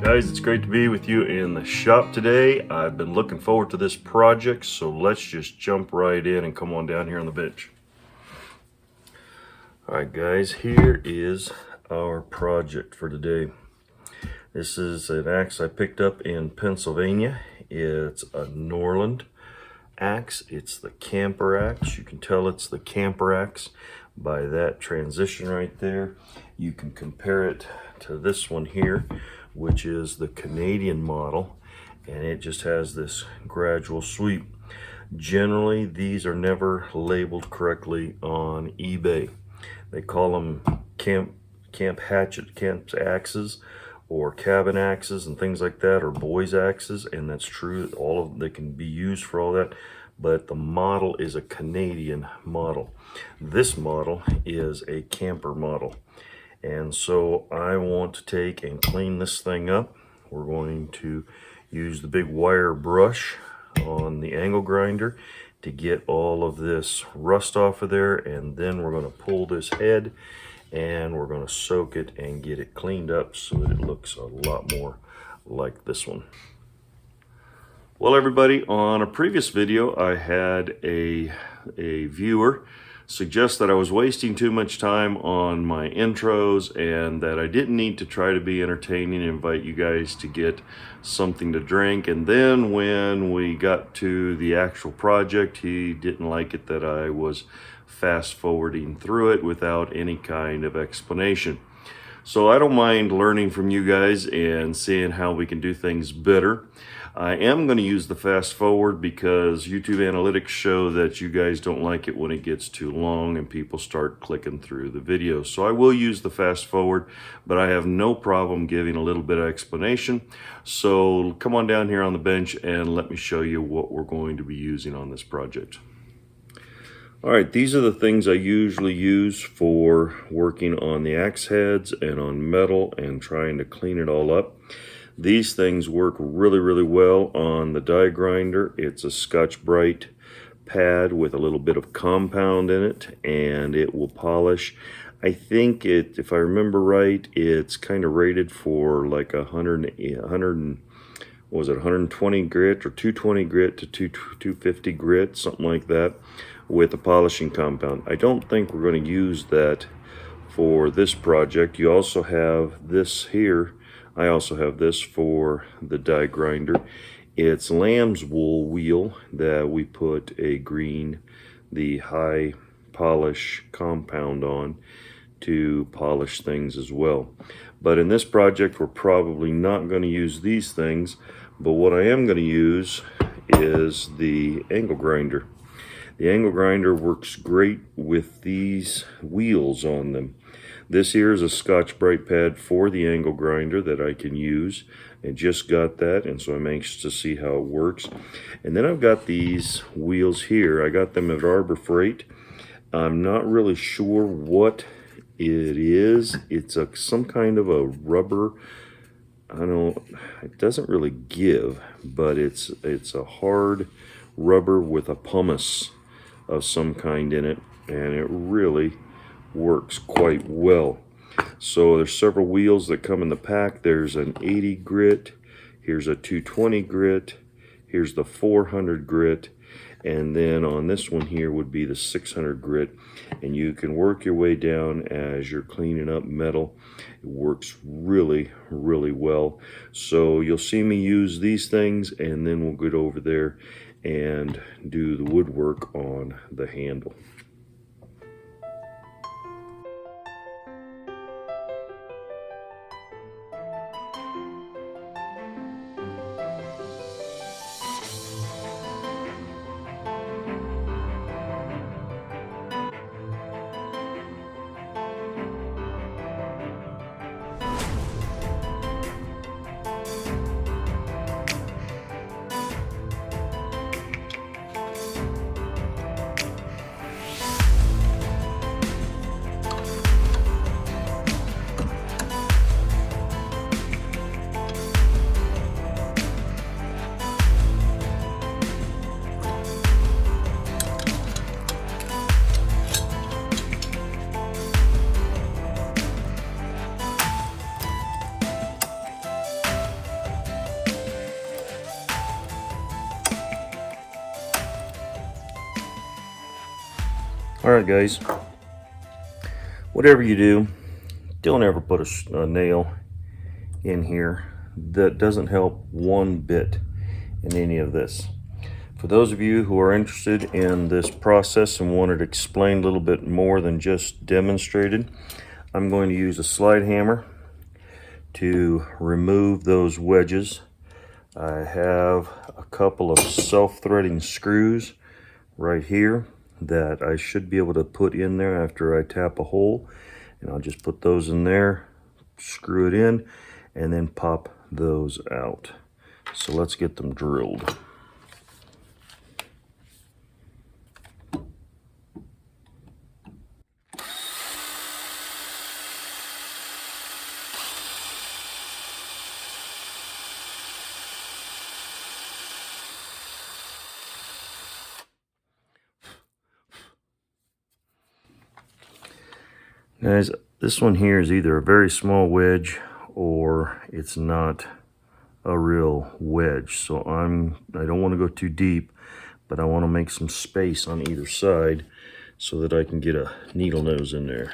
Guys, it's great to be with you in the shop today. I've been looking forward to this project, so let's just jump right in and come on down here on the bench. Alright guys, here is our project for today. This is an axe I picked up in Pennsylvania. It's a Norlund axe. It's the camper axe. You can tell it's the camper axe by that transition right there. You can compare it to this one here, which is the Canadian model, and it just has this gradual sweep. Generally, these are never labeled correctly on eBay. They call them camp axes, or cabin axes and things like that, or boys axes, and that's true. All of them, they can be used for all that, but the model is a Canadian model. This model is a camper model. And so I want to take and clean this thing up. We're going to use the big wire brush on the angle grinder to get all of this rust off of there, and then we're going to pull this head and we're going to soak it and get it cleaned up so that it looks a lot more like this one. Well, everybody, on a previous video I had a viewer suggest that I was wasting too much time on my intros and that I didn't need to try to be entertaining and invite you guys to get something to drink. And then when we got to the actual project, he didn't like it that I was fast forwarding through it without any kind of explanation. So I don't mind learning from you guys and seeing how we can do things better. I am going to use the fast forward because YouTube analytics show that you guys don't like it when it gets too long and people start clicking through the videos. So I will use the fast forward, but I have no problem giving a little bit of explanation. So come on down here on the bench and let me show you what we're going to be using on this project. All right, these are the things I usually use for working on the axe heads and on metal and trying to clean it all up. These things work really well on the die grinder. It's a Scotch-Brite pad with a little bit of compound in it, and it will polish. I think it, if I remember right, it's kind of rated for like 120 grit or 220 grit to 250 grit, something like that, with a polishing compound. I don't think we're going to use that for this project. You also have this here. I also have this for the die grinder. It's lamb's wool wheel that we put a green, the high polish compound on to polish things as well. But in this project, we're probably not going to use these things, but what I am going to use is the angle grinder. The angle grinder works great with these wheels on them. This here is a Scotch-Brite pad for the angle grinder that I can use. I just got that, and so I'm anxious to see how it works. And then I've got these wheels here. I got them at Arbor Freight. I'm not really sure what it is. It's some kind of a rubber. It doesn't really give, but it's a hard rubber with a pumice of some kind in it, and it really works quite well. So there's several wheels that come in the pack. There's an 80 grit, here's a 220 grit, here's the 400 grit, and then on this one here would be the 600 grit. And you can work your way down as you're cleaning up metal. It works really well. So you'll see me use these things, and then we'll get over there and do the woodwork on the handle. All right, guys, whatever you do, don't ever put a nail in here. That doesn't help one bit in any of this. For those of you who are interested in this process and want it explained a little bit more than just demonstrated, I'm going to use a slide hammer to remove those wedges. I have a couple of self-threading screws right here that I should be able to put in there after I tap a hole, and I'll just put those in there, screw it in, and then pop those out. So let's get them drilled. Guys, this one here is either a very small wedge or it's not a real wedge. So I don't want to go too deep, but I want to make some space on either side so that I can get a needle nose in there.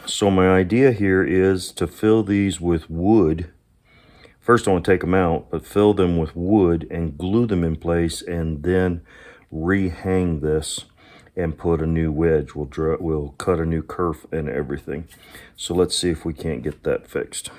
So my idea here is to fill these with wood. First I want to take them out, but fill them with wood and glue them in place, and then rehang this and put a new wedge. We'll cut a new kerf and everything. So let's see if we can't get that fixed.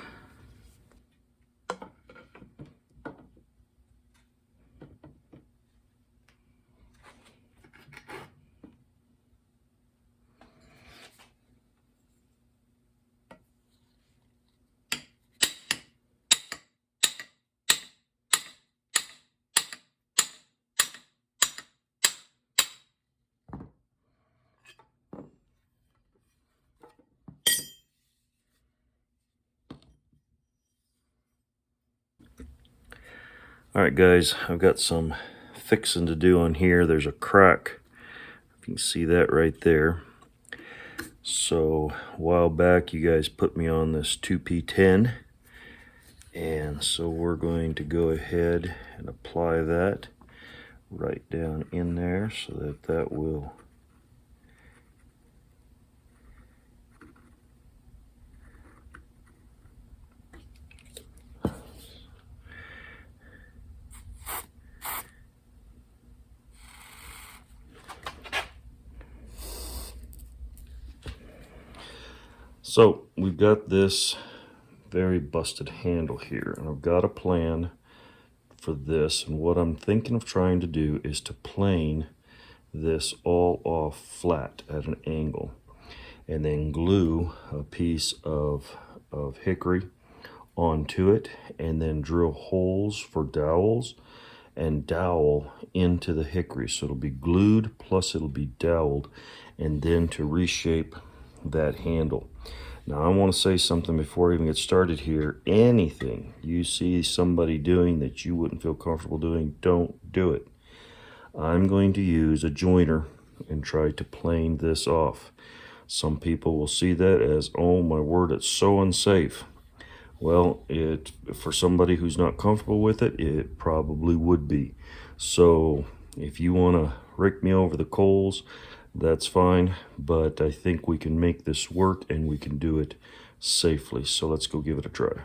All right, guys, I've got some fixing to do on here. There's a crack. You can see that right there. So a while back, you guys put me on this 2P10. And so we're going to go ahead and apply that right down in there so that that will So we've got this very busted handle here, and I've got a plan for this, and what I'm thinking of trying to do is to plane this all off flat at an angle, and then glue a piece of hickory onto it, and then drill holes for dowels and dowel into the hickory. So it'll be glued plus it'll be doweled, and then to reshape that handle. Now I want to say something before I even get started here. Anything you see somebody doing that you wouldn't feel comfortable doing, don't do it. I'm going to use a joiner and try to plane this off. Some people will see that as, oh my word, it's so unsafe. Well, for somebody who's not comfortable with it, it probably would be. So if you want to rake me over the coals, that's fine, but I think we can make this work and we can do it safely. So let's go give it a try.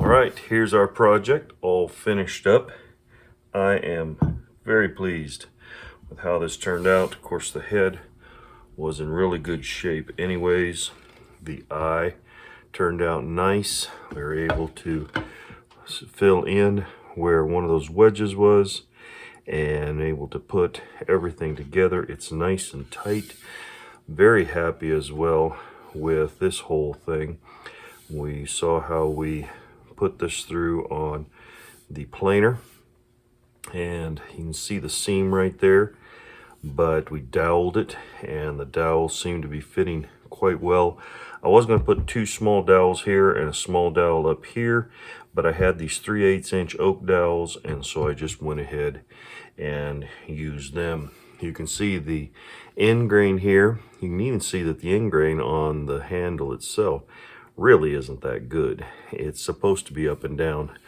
All right, here's our project all finished up. I am very pleased with how this turned out. Of course, the head was in really good shape anyways. The eye turned out nice. We were able to fill in where one of those wedges was and able to put everything together. It's nice and tight. Very happy as well with this whole thing. We saw how we put this through on the planer, and you can see the seam right there, but we doweled it and the dowel seemed to be fitting quite well. I was going to put two small dowels here and a small dowel up here, but I had these 3/8 inch oak dowels, and so I just went ahead and used them. You can see the end grain here. You can even see that the end grain on the handle itself really isn't that good. It's supposed to be up and down,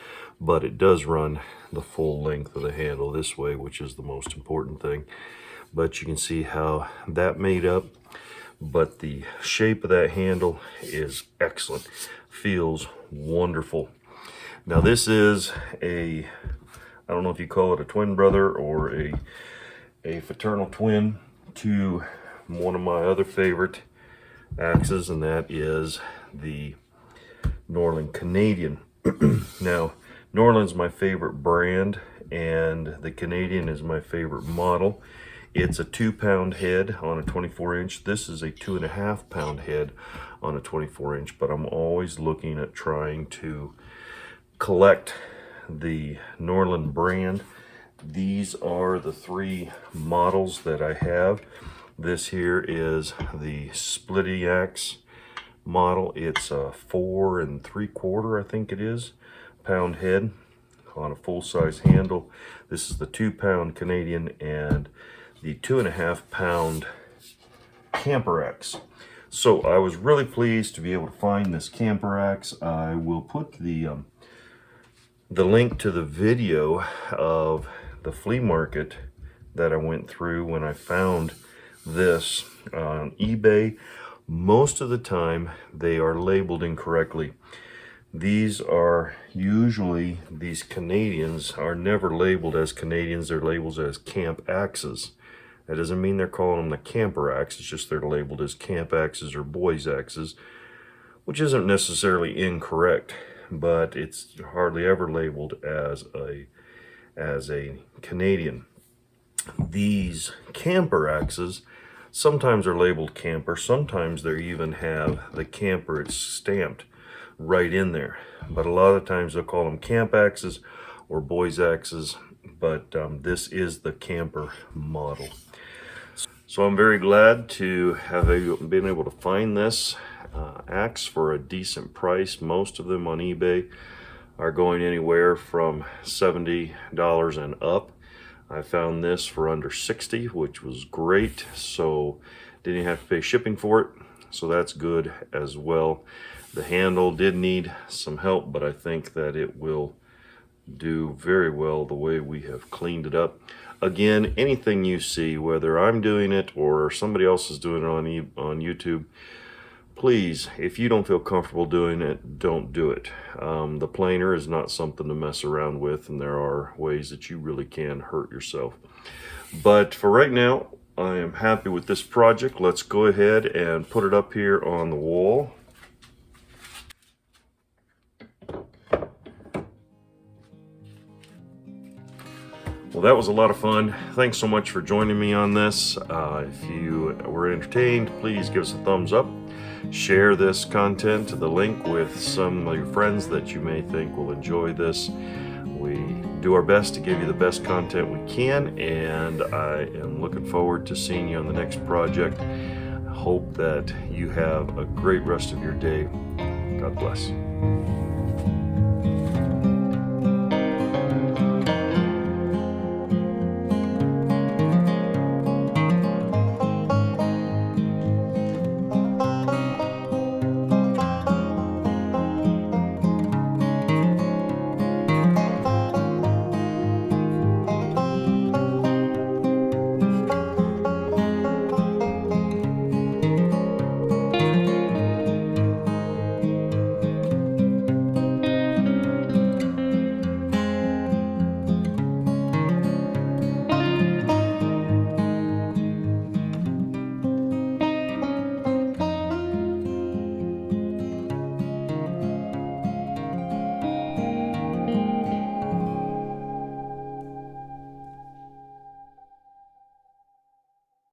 but it does run the full length of the handle this way, which is the most important thing. But you can see how that made up. But the shape of that handle is excellent. Feels wonderful. Now this is I don't know if you call it a twin brother or a fraternal twin to one of my other favorite axes, and that is the Norlund Canadian. Now, Norlund's my favorite brand, and the Canadian is my favorite model. It's a 2-pound head on a 24-inch. This is a 2.5-pound head on a 24-inch, but I'm always looking at trying to collect the Norlund brand. These are the 3 models that I have. This here is the splitty axe model. It's a 4 3/4, I think it is, pound head on a full-size handle. This is the 2-pound Canadian and the 2.5-pound camper axe. So I was really pleased to be able to find this camper axe. I will put the link to the video of the flea market that I went through when I found this on eBay. Most of the time they are labeled incorrectly. These Canadians are never labeled as Canadians. They're labeled as camp axes. That doesn't mean they're calling them the camper axe. It's just they're labeled as camp axes or boys axes, which isn't necessarily incorrect, but it's hardly ever labeled as a Canadian. These camper axes sometimes are labeled camper. Sometimes they even have the camper, it's stamped right in there. But a lot of times they'll call them camp axes or boys axes, but this is the camper model. So I'm very glad to have been able to find this axe for a decent price. Most of them on eBay are going anywhere from $70 and up. I found this for under $60, which was great. So didn't have to pay shipping for it. So that's good as well. The handle did need some help, but I think that it will do very well the way we have cleaned it up. Again, anything you see, whether I'm doing it or somebody else is doing it on YouTube, please, if you don't feel comfortable doing it, don't do it. The planer is not something to mess around with, and there are ways that you really can hurt yourself. But for right now, I am happy with this project. Let's go ahead and put it up here on the wall. Well, that was a lot of fun. Thanks so much for joining me on this. If you were entertained, please give us a thumbs up. Share this content, the link, with some of your friends that you may think will enjoy this. We do our best to give you the best content we can, and I am looking forward to seeing you on the next project. I hope that you have a great rest of your day. God bless.